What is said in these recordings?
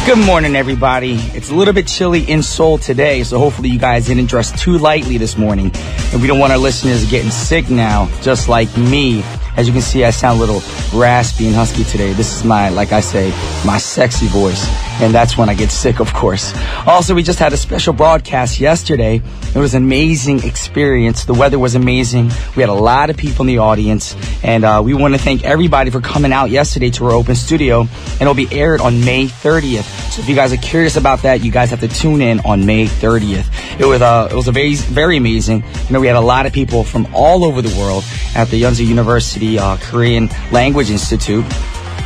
Good morning, everybody. It's a little bit chilly in Seoul today, so hopefully you guys didn't dress too lightly this morning. And we don't want our listeners getting sick now, just like me. As you can see, I sound a little raspy and husky today. This is my, like I say, my sexy voice. And that's when I get sick, of course. Also, we just had a special broadcast yesterday. It was an amazing experience. The weather was amazing. We had a lot of people in the audience. And we want to thank everybody for coming out yesterday to our open studio. And it'll be aired on May 30th. So if you guys are curious about that, you guys have to tune in on May 30th. It was a very, very amazing. You know, we had a lot of people from all over the world at the Yonsei University Korean Language Institute.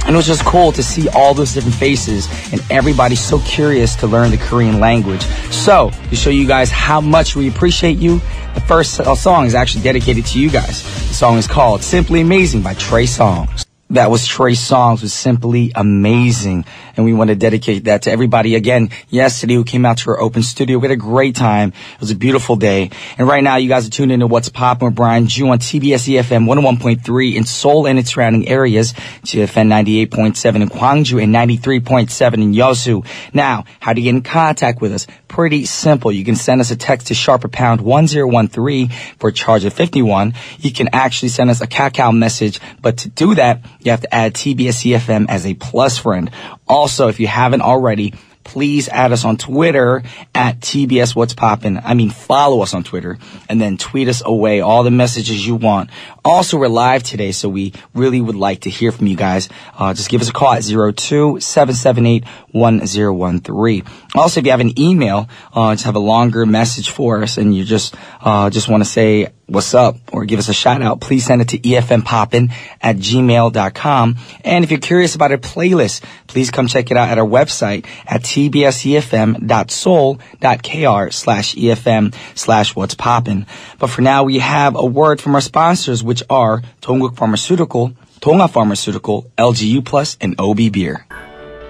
And it was just cool to see all those different faces and everybody so curious to learn the Korean language. So, to show you guys how much we appreciate you, the first song is actually dedicated to you guys. The song is called Simply Amazing by Trey Songz. That was Trey Songz with Simply Amazing. And we want to dedicate that to everybody again yesterday who came out to our open studio. We had a great time. It was a beautiful day. And right now you guys are tuned into What's Poppin' with Brian Ju on TBS EFM 101.3 in Seoul and its surrounding areas, TFN 98.7 in Gwangju and 93.7 in Yeosu. Now, how do you get in contact with us? Pretty simple. You can send us a text to #1013 for a charge of 51. You can actually send us a Kakao message, but to do that, you have to add TBS EFM as a plus friend. Also, if you haven't already, please add us on Twitter at TBS What's Poppin'. I mean, follow us on Twitter and then tweet us away all the messages you want. Also, we're live today, so we really would like to hear from you guys. Just give us a call at 02-778-1013. Also, if you have an email, just have a longer message for us and you just want to say what's up or give us a shout out, please send it to efmpoppin@gmail.com. And if you're curious about our playlist, please come check it out at our website at tbsefm.soul.kr/efm/what's poppin'. But for now, we have a word from our sponsors, which are 동국 Pharmaceutical, 동아 Pharmaceutical, LGU Plus, and OB Beer.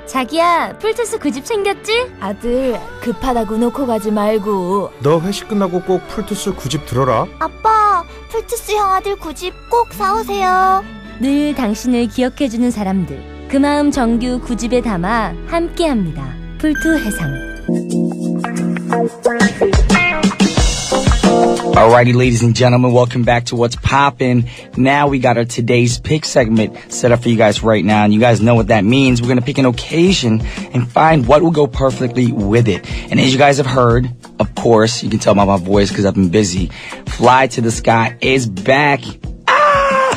자기야, 풀투스 9집 챙겼지? 아들, 급하다고 놓고 가지 말고. 너 회식 끝나고 꼭 풀투스 9집 들어라. 아빠, 풀투스 형아들 9집 꼭 사오세요. 늘 당신을 기억해주는 사람들. 그 마음 정규 9집에 담아 함께합니다. 풀투 해상. Alrighty, ladies and gentlemen, welcome back to What's Poppin'. Now we got our today's pick segment set up for you guys right now, and you guys know what that means. We're going to pick an occasion and find what will go perfectly with it. And as you guys have heard, of course, you can tell by my voice because I've been busy, Fly to the Sky is back.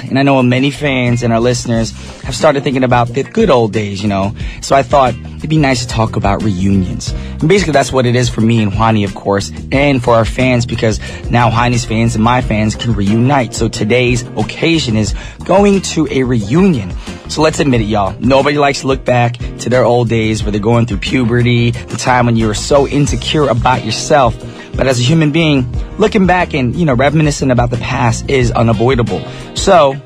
And I know many fans and our listeners have started thinking about the good old days, you know. So I thought it'd be nice to talk about reunions. And basically that's what it is for me and Hwani, of course, and for our fans, because now Hwani's fans and my fans can reunite. So today's occasion is going to a reunion. So let's admit it, y'all. Nobody likes to look back to their old days where they're going through puberty, the time when you were so insecure about yourself. But as a human being, looking back and, you know, reminiscing about the past is unavoidable. So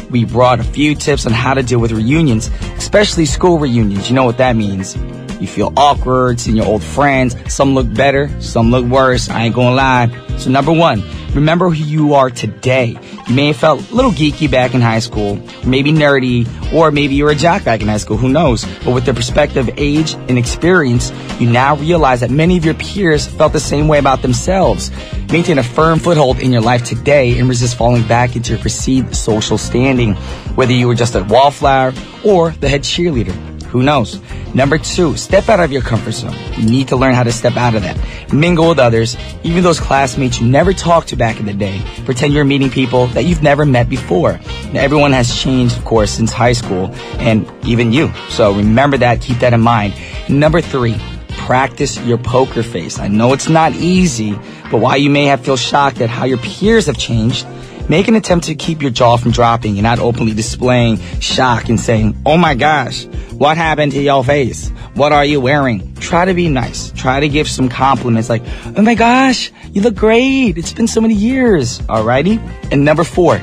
we brought a few tips on how to deal with reunions, especially school reunions. You know what that means. You feel awkward seeing your old friends. Some look better, some look worse. I ain't gonna lie. So number one, remember who you are today. You may have felt a little geeky back in high school, maybe nerdy, or maybe you were a jock back in high school, who knows? But with the perspective, age, and experience, you now realize that many of your peers felt the same way about themselves. Maintain a firm foothold in your life today and resist falling back into your perceived social standing, whether you were just a wallflower or the head cheerleader. Who knows? Number two, step out of your comfort zone. You need to learn how to step out of that. Mingle with others, even those classmates you never talked to back in the day. Pretend you're meeting people that you've never met before. Now, everyone has changed, of course, since high school, and even you. So remember that, keep that in mind. Number three, practice your poker face. I know it's not easy, but while you may feel shocked at how your peers have changed, make an attempt to keep your jaw from dropping and not openly displaying shock and saying, "Oh my gosh, what happened to your face? What are you wearing?" Try to be nice. Try to give some compliments like, "Oh my gosh, you look great. It's been so many years." Alrighty? And number four,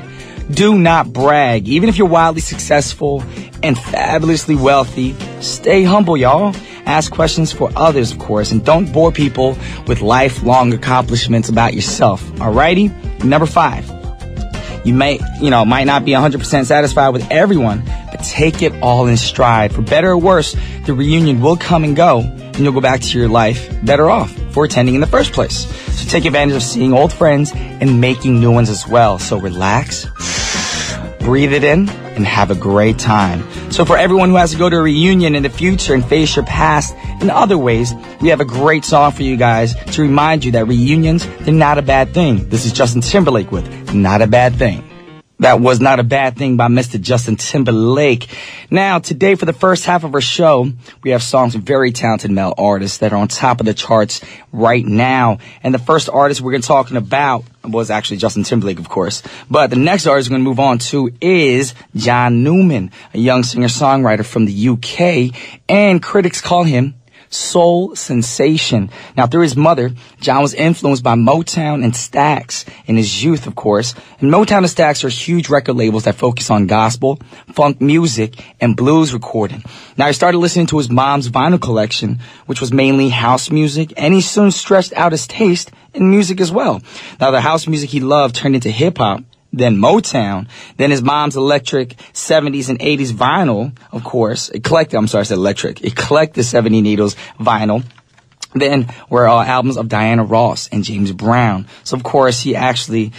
do not brag. Even if you're wildly successful and fabulously wealthy, stay humble, y'all. Ask questions for others, of course, and don't bore people with lifelong accomplishments about yourself. Alrighty? Number five, you might not be 100% satisfied with everyone, but take it all in stride. For better or worse, the reunion will come and go, and you'll go back to your life better off for attending in the first place. So take advantage of seeing old friends and making new ones as well. So relax, breathe it in, and have a great time. So for everyone who has to go to a reunion in the future and face your past in other ways, we have a great song for you guys to remind you that reunions, they're not a bad thing. This is Justin Timberlake with Not a Bad Thing. That was Not a Bad Thing by Mr. Justin Timberlake. Now, today for the first half of our show, we have songs from very talented male artists that are on top of the charts right now. And the first artist we're going to be talking about was actually Justin Timberlake, of course. But the next artist we're going to move on to is John Newman, a young singer-songwriter from the UK. And critics call him soul sensation. Now, through his mother, John was influenced by Motown and Stax in his youth, of course. And Motown and Stax are huge record labels that focus on gospel, funk music, and blues recording. Now, he started listening to his mom's vinyl collection, which was mainly house music, and he soon stretched out his taste in music as well. Now, the house music he loved turned into hip-hop, then Motown, then his mom's electric 70s and 80s vinyl, of course, eclectic 70s and 80s vinyl. Then were albums of Diana Ross and James Brown. So, of course, he actually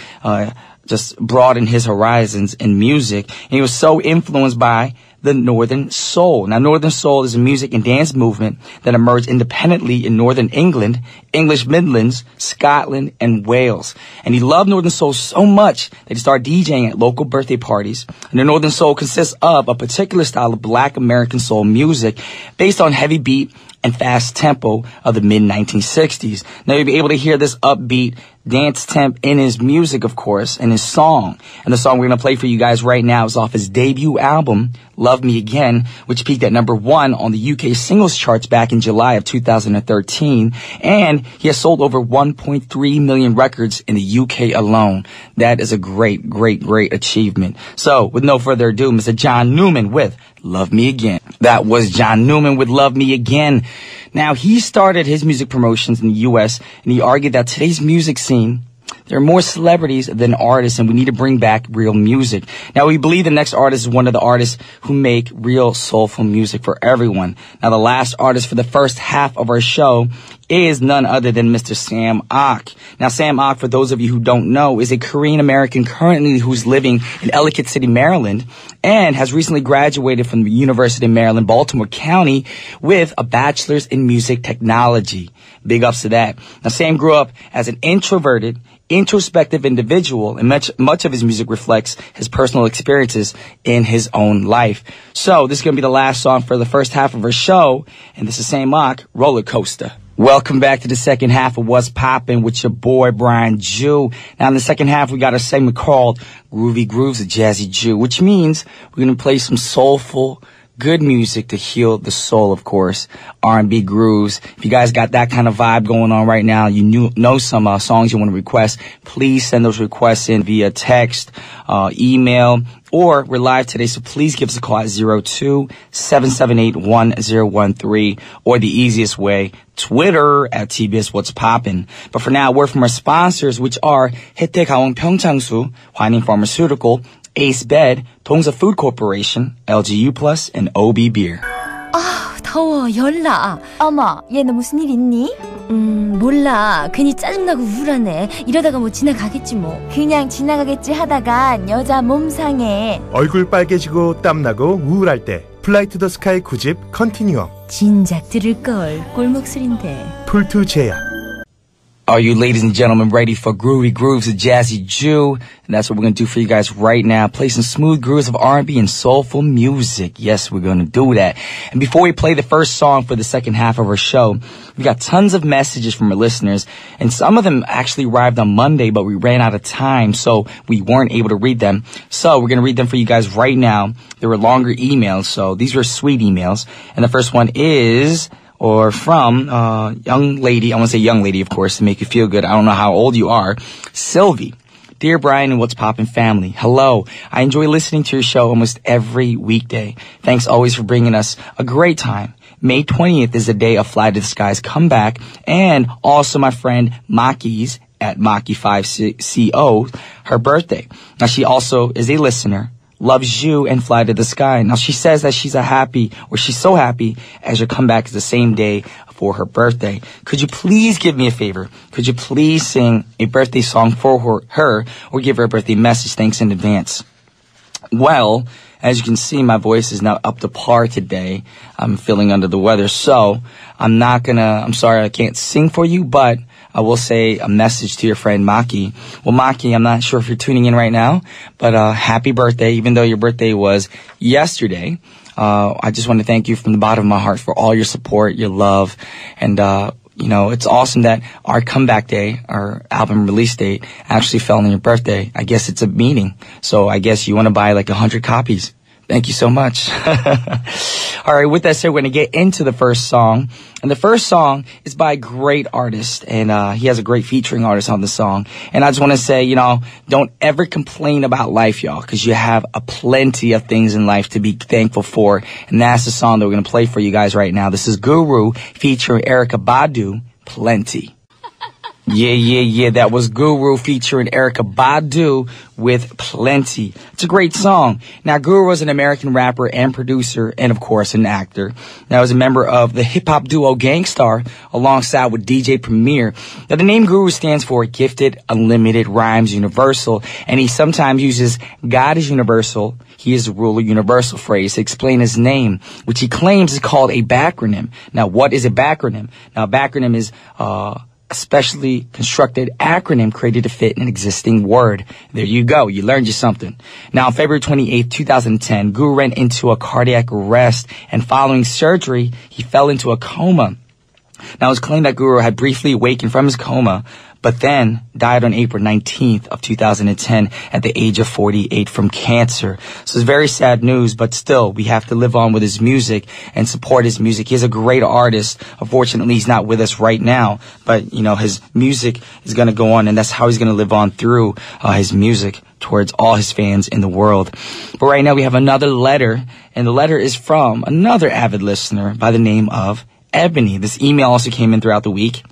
just broadened his horizons in music. And he was so influenced by the Northern Soul. Now, Northern Soul is a music and dance movement that emerged independently in Northern England, English Midlands, Scotland, and Wales. And he loved Northern Soul so much that he started DJing at local birthday parties. And the Northern Soul consists of a particular style of Black American soul music based on heavy beat and fast tempo of the mid-1960s. Now, you'll be able to hear this upbeat dance temp in his music, of course, in his song. And the song we're going to play for you guys right now is off his debut album, Love Me Again, which peaked at #1 on the UK singles charts back in July of 2013. And he has sold over 1.3 million records in the UK alone. That is a great, great, great achievement. So, with no further ado, Mr. John Newman with Love Me Again. That was John Newman with Love Me Again. Now, he started his music promotions in the U.S., and he argued that today's music scene, there are more celebrities than artists, and we need to bring back real music. Now, we believe the next artist is one of the artists who make real soulful music for everyone. Now, the last artist for the first half of our show is none other than Mr. Sam Ock. Now, Sam Ock, for those of you who don't know, is a Korean-American currently who's living in Ellicott City, Maryland, and has recently graduated from the University of Maryland, Baltimore County, with a bachelor's in music technology. Big ups to that. Now, Sam grew up as an introverted, introspective individual, and much of his music reflects his personal experiences in his own life. So, this is going to be the last song for the first half of our show, and this is Sam Ock, Roller Coaster. Welcome back to the second half of What's Poppin' with your boy, Brian Jew. Now, in the second half, we got a segment called Groovy Grooves, a Jazzy Jew, which means we're going to play some soulful, good music to heal the soul, of course. R&B grooves. If you guys got that kind of vibe going on right now, you know some songs you want to request, please send those requests in via text, email, or we're live today, so please give us a call at 02-778-1013, or the easiest way, Twitter at TBS What's Poppin'. But for now, word from our sponsors, which are 혜택 평창수, Hwaning Pharmaceutical, Ace Bed, 동서 Food Corporation, LGU Plus, and OB Beer. 아, 더워, 열나. 어머, 얘는 무슨 일 있니? 몰라. 괜히 짜증나고 우울하네. 이러다가 뭐 지나가겠지 뭐. 그냥 지나가겠지 하다간 여자 몸 상해. 얼굴 빨개지고 땀나고 우울할 때 플라이투더스카이 9집 컨티뉴엄. 진작 들을걸. 꿀목소린데. 풀투 제약. Are you, ladies and gentlemen, ready for Groovy Grooves, a Jazzy Jew? And that's what we're going to do for you guys right now. Play some smooth grooves of R&B and soulful music. Yes, we're going to do that. And before we play the first song for the second half of our show, we got tons of messages from our listeners. And some of them actually arrived on Monday, but we ran out of time, so we weren't able to read them. So we're going to read them for you guys right now. There were longer emails, so these were sweet emails. And the first one is... or from young lady, I want to say young lady, of course, to make you feel good. I don't know how old you are. Sylvie. Dear Brian and What's Poppin' family, hello. I enjoy listening to your show almost every weekday. Thanks always for bringing us a great time. May 20th is the day of Fly to the Sky's comeback, and also my friend Maki's at Maki5CO, her birthday. Now, she also is a listener loves you and Fly to the Sky. Now, she says that she's so happy as your comeback is the same day for her birthday. Could you please give me a favor? Could you please sing a birthday song for her or give her a birthday message? Thanks in advance. Well, as you can see, my voice is not up to par today. I'm feeling under the weather, so I'm sorry I can't sing for you, but I will say a message to your friend Maki. Well, Maki, I'm not sure if you're tuning in right now, but happy birthday, even though your birthday was yesterday. I just want to thank you from the bottom of my heart for all your support, your love, and it's awesome that our comeback day, our album release date, actually fell on your birthday. I guess it's a meaning. So I guess you want to buy like 100 copies. Thank you so much. All right, with that said, we're going to get into the first song. And the first song is by a great artist, and he has a great featuring artist on the song. And I just want to say, don't ever complain about life, y'all, because you have a plenty of things in life to be thankful for. And that's the song that we're going to play for you guys right now. This is Guru featuring Erykah Badu, Plenty. Yeah. That was Guru featuring Erykah Badu with Plenty. It's a great song. Now, Guru was an American rapper and producer and, of course, an actor. Now, he was a member of the hip-hop duo Gangstar alongside with DJ Premier. Now, the name Guru stands for Gifted, Unlimited, Rhymes Universal, and he sometimes uses God is universal, he is the ruler universal phrase to explain his name, which he claims is called a backronym. Now, what is a backronym? Now, a backronym is a specially constructed acronym created to fit an existing word. There you go. You learned you something. Now, on February 28, 2010, Guru ran into a cardiac arrest, and following surgery, he fell into a coma. Now, it's claimed that Guru had briefly awakened from his coma, but then died on April 19th of 2010 at the age of 48 from cancer. So it's very sad news, but still, we have to live on with his music and support his music. He's a great artist. Unfortunately, he's not with us right now, but, his music is going to go on, and that's how he's going to live on through his music towards all his fans in the world. But right now, we have another letter, and the letter is from another avid listener by the name of Ebony. This email also came in throughout the week,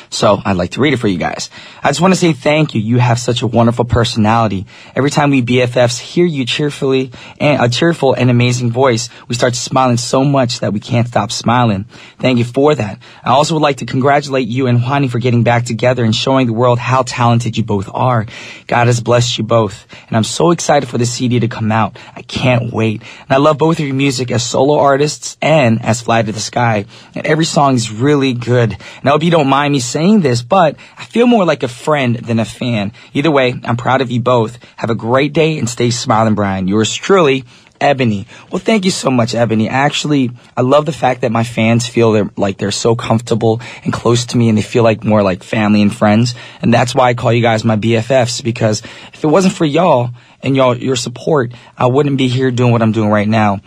so I'd like to read it for you guys. I just want to say thank you. You have such a wonderful personality. Every time we BFFs hear you cheerful and amazing voice, we start smiling so much that we can't stop smiling. Thank you for that. I also would like to congratulate you and Juani for getting back together and showing the world how talented you both are. God has blessed you both, and I'm so excited for the CD to come out. I can't wait. And I love both of your music as solo artists and as Fly to the Sky. And every song is really good. And I hope you don't mind me saying this, but I feel more like a friend than a fan. Either way, I'm proud of you both. Have a great day and stay smiling, Brian. Yours truly, Ebony. Well, thank you so much, Ebony. Actually, I love the fact that my fans feel they're so comfortable and close to me, and they feel like more like family and friends. And that's why I call you guys my BFFs, because if it wasn't for y'all and your support, I wouldn't be here doing what I'm doing right now.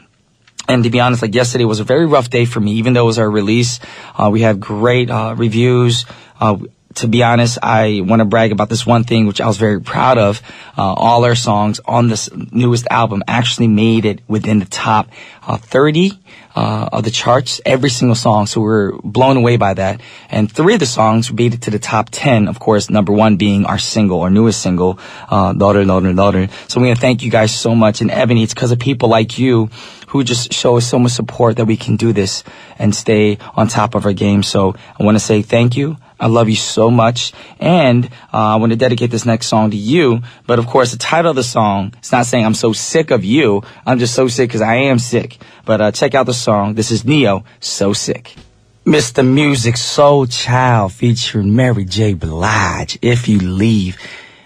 And to be honest, yesterday was a very rough day for me, even though it was our release. We had great reviews. To be honest, I want to brag about this one thing, which I was very proud of. All our songs on this newest album actually made it within the top 30 of the charts, every single song. So we're blown away by that. And 3 of the songs made it to the top 10, of course, number 1 being our newest single, Daughter. So I'm going to thank you guys so much. And Ebony, it's because of people like you who just show us so much support that we can do this and stay on top of our game. So I want to say thank you. I love you so much. And I want to dedicate this next song to you. But, of course, the title of the song, it's not saying I'm so sick of you. I'm just so sick because I am sick. But check out the song. This is Neo, So Sick. Mr. Music Soul Child featuring Mary J. Blige, If You Leave.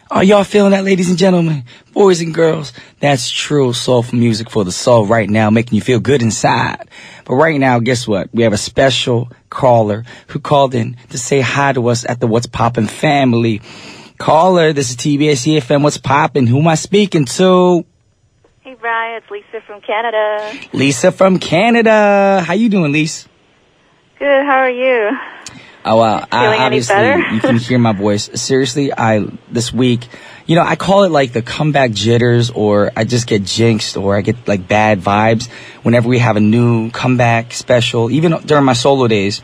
Are y'all feeling that, ladies and gentlemen? Boys and girls, that's true soulful music for the soul right now, making you feel good inside. But right now, guess what? We have a special caller who called in to say hi to us at the What's Poppin' family. Caller, this is TBS EFM. What's Poppin'? Who am I speaking to? Hey, Brian, it's Lisa from Canada. Lisa from Canada. How you doing, Lisa? Good, how are you? Oh, feeling obviously, any better? You can hear my voice. Seriously, this week, I call it like the comeback jitters, or I just get jinxed, or I get like bad vibes whenever we have a new comeback special, even during my solo days.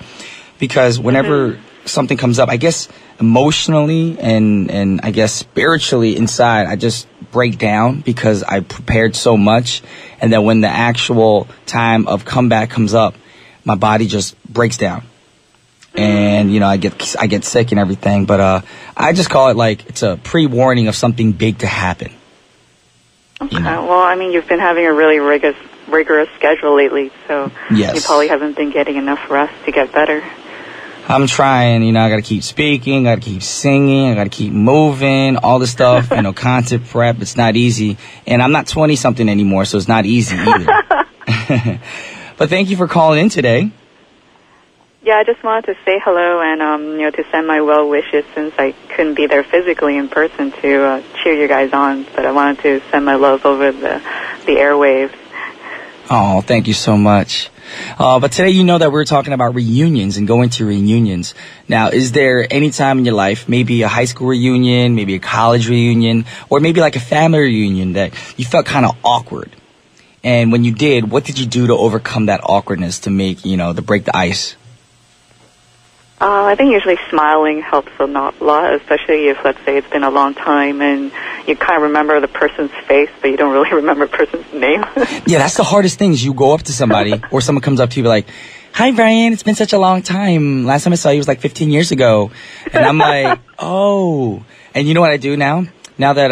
Because whenever something comes up, I guess emotionally and I guess spiritually inside, I just break down because I prepared so much. And then when the actual time of comeback comes up, my body just breaks down. And, I get sick and everything. But I just call it like it's a pre-warning of something big to happen. Okay. Well, I mean, you've been having a really rigorous schedule lately, so yes. You probably haven't been getting enough rest to get better. I'm trying, I got to keep speaking, got to keep singing, I got to keep moving, all this stuff, content prep. It's not easy. And I'm not 20-something anymore, so it's not easy either. But thank you for calling in today. Yeah, I just wanted to say hello and, to send my well wishes since I couldn't be there physically in person to cheer you guys on. But I wanted to send my love over the airwaves. Oh, thank you so much. But today, that we're talking about reunions and going to reunions. Now, is there any time in your life, maybe a high school reunion, maybe a college reunion, or maybe like a family reunion that you felt kind of awkward? And when you did, what did you do to overcome that awkwardness to make, to break the ice? I think usually smiling helps a lot, especially if, let's say, it's been a long time and you kind of remember the person's face, but you don't really remember the person's name. Yeah, that's the hardest thing is you go up to somebody or someone comes up to you like, "Hi, Brian, it's been such a long time. Last time I saw you was like 15 years ago." And I'm like, oh. And you know what I do now? Now that,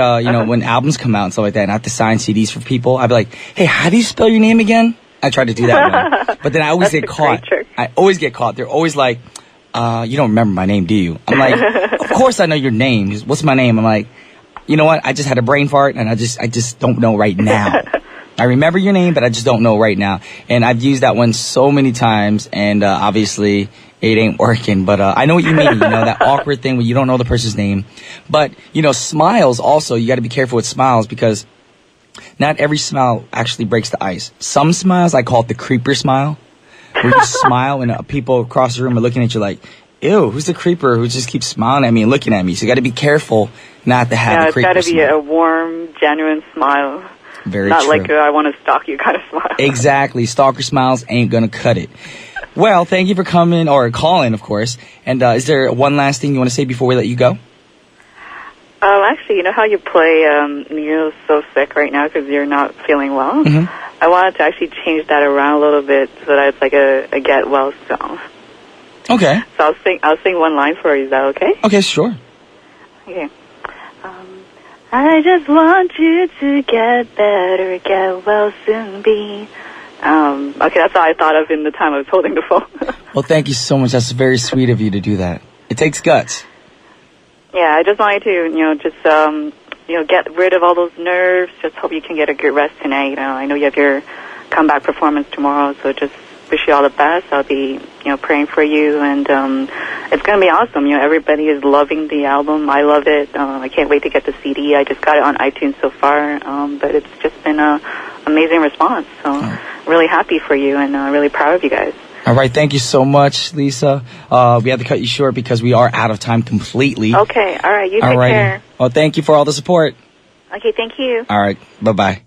when albums come out and stuff like that and I have to sign CDs for people, I'll be like, "Hey, how do you spell your name again?" I try to do that one. But then I always get caught. I always get caught. They're always like, "You don't remember my name, do you?" I'm like, "Of course I know your name. What's my name?" I'm like, "You know what? I just had a brain fart and I just don't know right now. I remember your name, but I just don't know right now." And I've used that one so many times and, obviously it ain't working, but, I know what you mean, that awkward thing when you don't know the person's name. But, smiles also, you gotta be careful with smiles because not every smile actually breaks the ice. Some smiles, I call it the creeper smile. Where you smile and people across the room are looking at you like, "Ew, who's the creeper who just keeps smiling at me and looking at me?" So you got to be careful not to have a creeper smile. Yeah, it's got to be a warm, genuine smile. Very not true. Not like I want to stalk you kind of smile. Exactly. Stalker smiles ain't going to cut it. Well, thank you for coming or calling, of course. And is there one last thing you want to say before we let you go? Actually, you know how you play, you're so sick right now because you're not feeling well? Mm-hmm. I wanted to actually change that around a little bit so that it's like a get well song. Okay. So I'll sing one line for you. Is that okay? Okay, sure. Okay. I just want you to get better, get well soon, be. Okay, that's all I thought of in the time I was holding the phone. Well, thank you so much. That's very sweet of you to do that. It takes guts. Yeah, I just wanted to, get rid of all those nerves. Just hope you can get a good rest tonight. I know you have your comeback performance tomorrow, so just wish you all the best. I'll be, praying for you, and it's going to be awesome. Everybody is loving the album. I love it. I can't wait to get the CD. I just got it on iTunes so far, but it's just been an amazing response. So really happy for you and really proud of you guys. All right, thank you so much, Lisa. We had to cut you short because we are out of time completely. Okay, all right, you take care. Well, thank you for all the support. Okay, thank you. All right, bye-bye.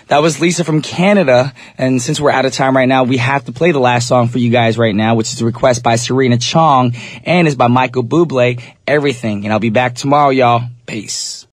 That was Lisa from Canada, and since we're out of time right now, we have to play the last song for you guys right now, which is a request by Serena Chong and is by Michael Bublé, Everything. And I'll be back tomorrow, y'all. Peace.